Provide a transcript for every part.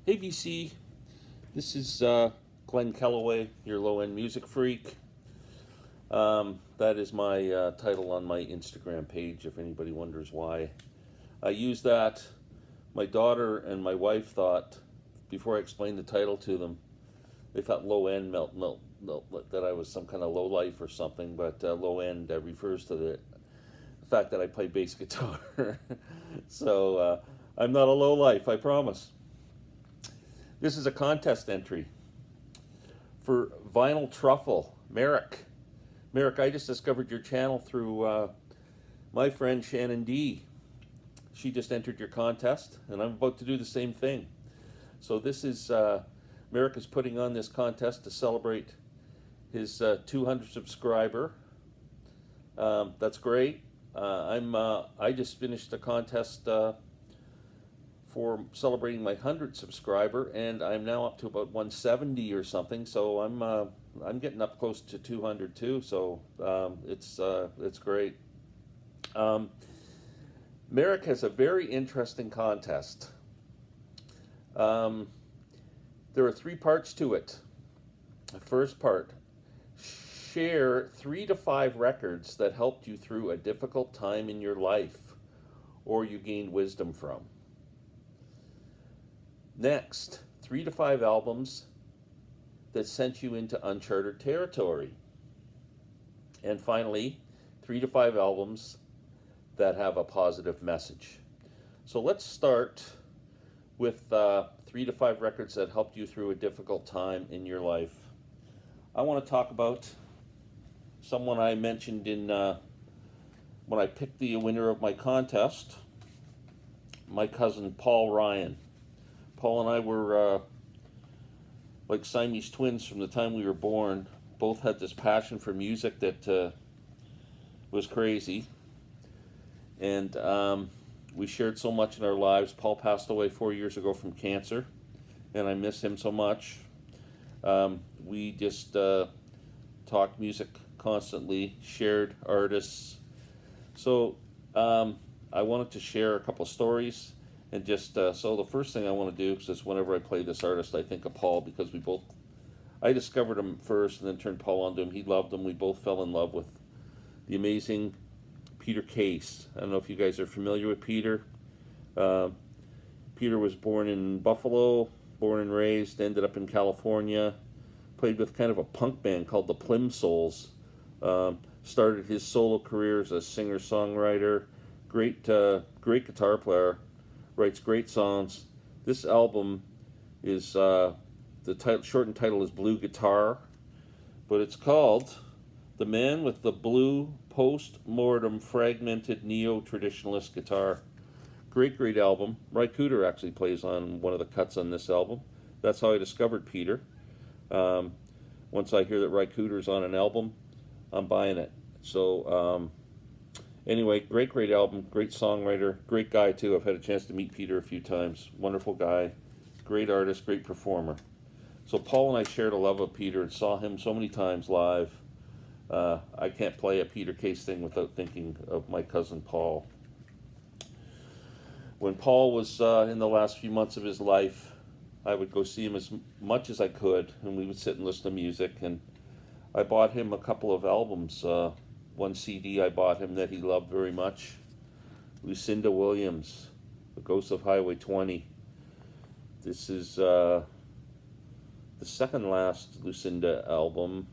Hey VC, this is Glen Kellaway, your low-end music freak. That is my title on my Instagram page, if anybody wonders why. I use that. My daughter and my wife thought, before I explained the title to them, they thought low-end that I was some kind of low life or something, but low-end refers to the fact that I play bass guitar. So I'm not a low life, I promise. This is a contest entry for Vinyl Truffle. Merrick, I just discovered your channel through my friend Shannon D. She just entered your contest, and I'm about to do the same thing. So this is, Merrick is putting on this contest to celebrate his 200 subscriber. That's great. I just finished a contest for celebrating my 100th subscriber, and I'm now up to about 170 or something. So I'm getting up close to 200 too. So it's great. Merrick has a very interesting contest. There are 3 parts to it. The first part: share 3 to 5 records that helped you through a difficult time in your life, or you gained wisdom from. Next, 3 to 5 albums that sent you into uncharted territory. And finally, 3 to 5 albums that have a positive message. So let's start with 3 to 5 records that helped you through a difficult time in your life. I want to talk about someone I mentioned in when I picked the winner of my contest, my cousin Paul Ryan. Paul and I were like Siamese twins from the time we were born. Both had this passion for music that was crazy. And we shared so much in our lives. Paul passed away 4 years ago from cancer, and I miss him so much. We just talked music constantly, shared artists. So I wanted to share a couple stories. And just, so the first thing I want to do is whenever I play this artist, I think of Paul, because I discovered him first and then turned Paul onto him. He loved him. We both fell in love with the amazing Peter Case. I don't know if you guys are familiar with Peter. Peter was born in Buffalo, born and raised, ended up in California, played with kind of a punk band called the Plimsouls. Started his solo career as a singer-songwriter, great guitar player. Writes great songs. This album is the shortened title is Blue Guitar, but it's called The Man with the Blue Post-Mortem Fragmented Neo-Traditionalist Guitar. Great album. Ry Cooder actually plays on one of the cuts on this album. That's how I discovered Peter. Once I hear that Ry Cooder's on an album, I'm buying it. So anyway, great album, great songwriter, great guy too. I've had a chance to meet Peter a few times. Wonderful guy, great artist, great performer. So Paul and I shared a love of Peter and saw him so many times live. I can't play a Peter Case thing without thinking of my cousin Paul. When Paul was in the last few months of his life, I would go see him as much as I could, and we would sit and listen to music. And I bought him a couple of albums. One CD I bought him that he loved very much, Lucinda Williams, The Ghost of Highway 20. This is the second last Lucinda album.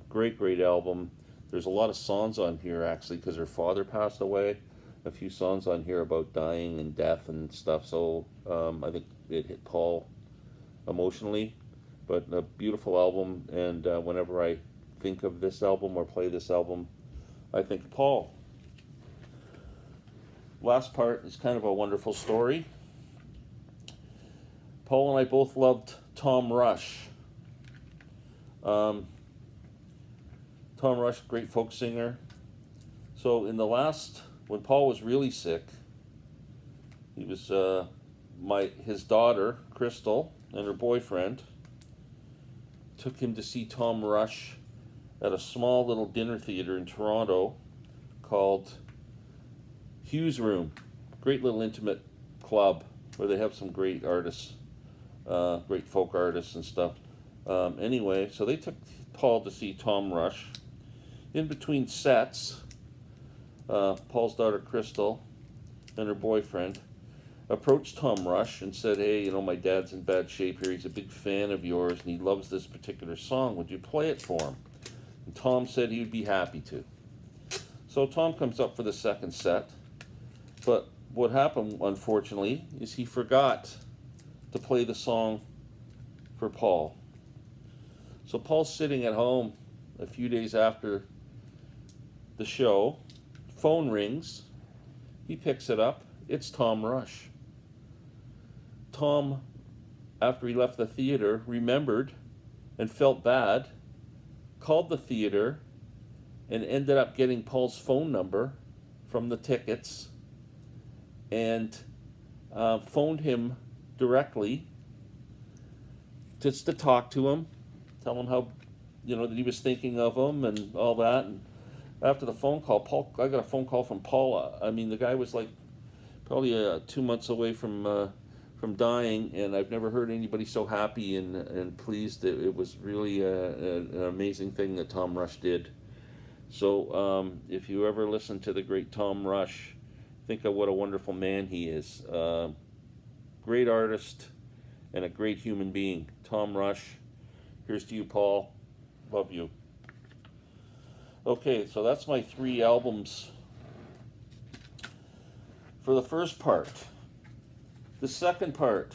Great album. There's a lot of songs on here actually because her father passed away. A few songs on here about dying and death and stuff. So I think it hit Paul emotionally, but a beautiful album. And whenever I think of this album or play this album, I think of Paul. Last part is kind of a wonderful story. Paul and I both loved Tom Rush. Tom Rush, great folk singer. So when Paul was really sick, he was his daughter Crystal and her boyfriend took him to see Tom Rush at a small little dinner theater in Toronto called Hughes Room. Great little intimate club. where they have some great artists, great folk artists and stuff. Anyway, so they took Paul to see Tom Rush. In between sets, Paul's daughter Crystal and her boyfriend approached Tom Rush and said, "Hey, you know, my dad's in bad shape here. He's a big fan of yours and he loves this particular song. Would you play it for him?" And Tom said he would be happy to. So Tom comes up for the second set, but what happened, unfortunately, is he forgot to play the song for Paul. So Paul's sitting at home a few days after the show. Phone rings. He picks it up. It's Tom Rush. Tom, after he left the theater, remembered and felt bad, called the theater, and ended up getting Paul's phone number from the tickets and phoned him directly just to talk to him, tell him how, you know, that he was thinking of him and all that. And after the phone call, I got a phone call from Paul. I mean, the guy was like probably 2 months away from dying, and I've never heard anybody so happy and pleased. It was really an amazing thing that Tom Rush did. So if you ever listen to the great Tom Rush, think of what a wonderful man he is. Great artist and a great human being. Tom Rush, here's to you, Paul. Love you. Okay, so that's my 3 albums for the first part. The second part,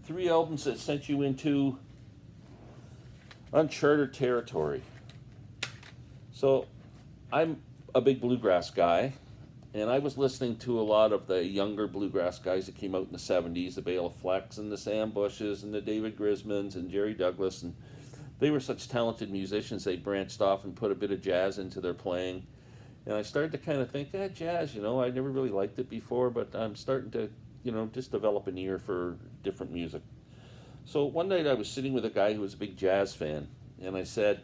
3 albums that sent you into uncharted territory. So I'm a big bluegrass guy, and I was listening to a lot of the younger bluegrass guys that came out in the 70s, the Bela Flecks and the Sam Bushes and the David Grismans and Jerry Douglas, and they were such talented musicians. They branched off and put a bit of jazz into their playing. And I started to kind of think, jazz, you know, I never really liked it before, but I'm starting to, you know, just develop an ear for different music. So one night I was sitting with a guy who was a big jazz fan, and I said,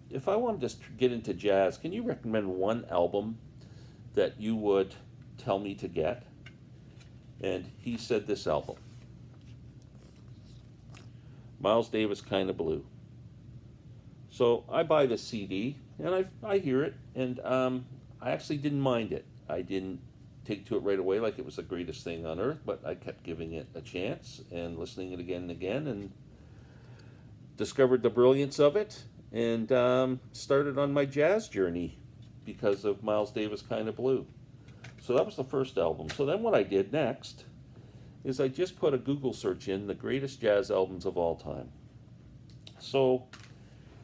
if I wanted to get into jazz, can you recommend one album that you would tell me to get? And he said this album, Miles Davis Kinda Blue. So I buy the CD, and I hear it, and I actually didn't mind it. I didn't take to it right away like it was the greatest thing on earth, but I kept giving it a chance and listening it again and again, and discovered the brilliance of it, and started on my jazz journey because of Miles Davis Kinda Blue. So that was the first album. So then what I did next is I just put a Google search in, the greatest jazz albums of all time. So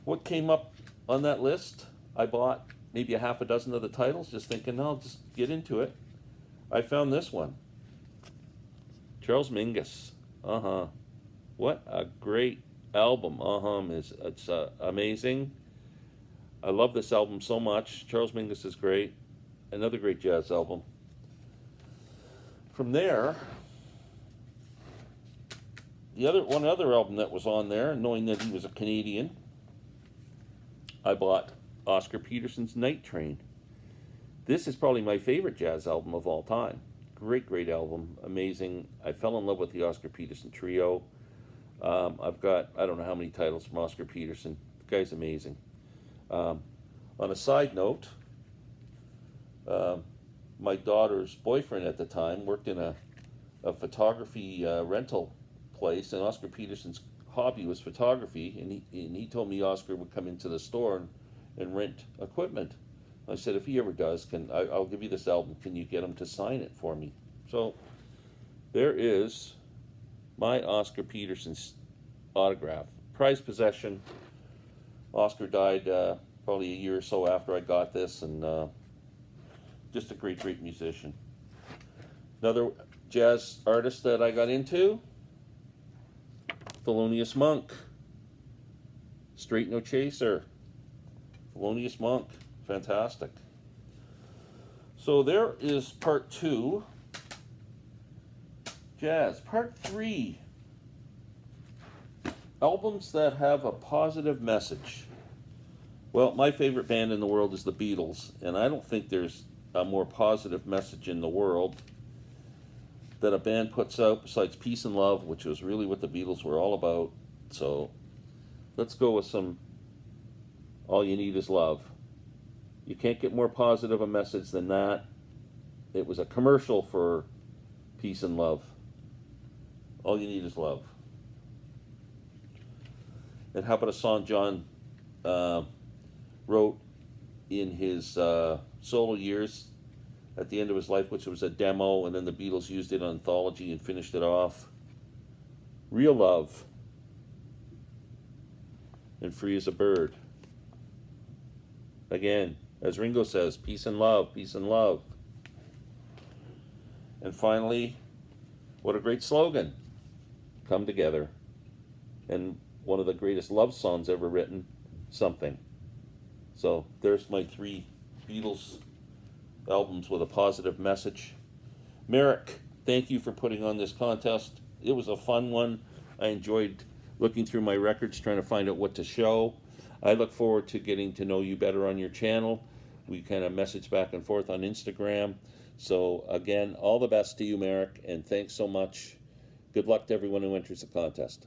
what came up on that list, I bought maybe a half a dozen of the titles, just thinking, I'll just get into it. I found this one, Charles Mingus. What a great album. It's amazing. I love this album so much. Charles Mingus is great. Another great jazz album. From there, one other album that was on there, knowing that he was a Canadian, I bought Oscar Peterson's Night Train. This is probably my favorite jazz album of all time. Great album, amazing. I fell in love with the Oscar Peterson trio. I've got, I don't know how many titles from Oscar Peterson. The guy's amazing. On a side note, my daughter's boyfriend at the time worked in a photography rental place, and Oscar Peterson's hobby was photography, and he told me Oscar would come into the store and rent equipment. I said, if he ever does, I'll give you this album. Can you get him to sign it for me? So there is my Oscar Peterson's autograph. Prized possession. Oscar died probably a year or so after I got this, and just a great musician. Another jazz artist that I got into, Thelonious Monk. Straight No Chaser. Thelonious Monk. Fantastic. So there is part 2. Jazz. Part 3. Albums that have a positive message. Well, my favorite band in the world is the Beatles, and I don't think there's a more positive message in the world that a band puts out besides Peace and Love, which was really what the Beatles were all about. So let's go with some All You Need Is Love. You can't get more positive a message than that. It was a commercial for Peace and Love. All You Need Is Love. And how about a song John wrote in his solo years at the end of his life, which was a demo, and then the Beatles used it on Anthology and finished it off. Real Love. And Free as a Bird. Again, as Ringo says, peace and love, peace and love. And finally, what a great slogan. Come Together. And one of the greatest love songs ever written, Something. So there's my 3 Beatles albums with a positive message. Merrick, thank you for putting on this contest. It was a fun one. I enjoyed looking through my records, trying to find out what to show. I look forward to getting to know you better on your channel. We kind of message back and forth on Instagram. So again, all the best to you, Merrick, and thanks so much. Good luck to everyone who enters the contest.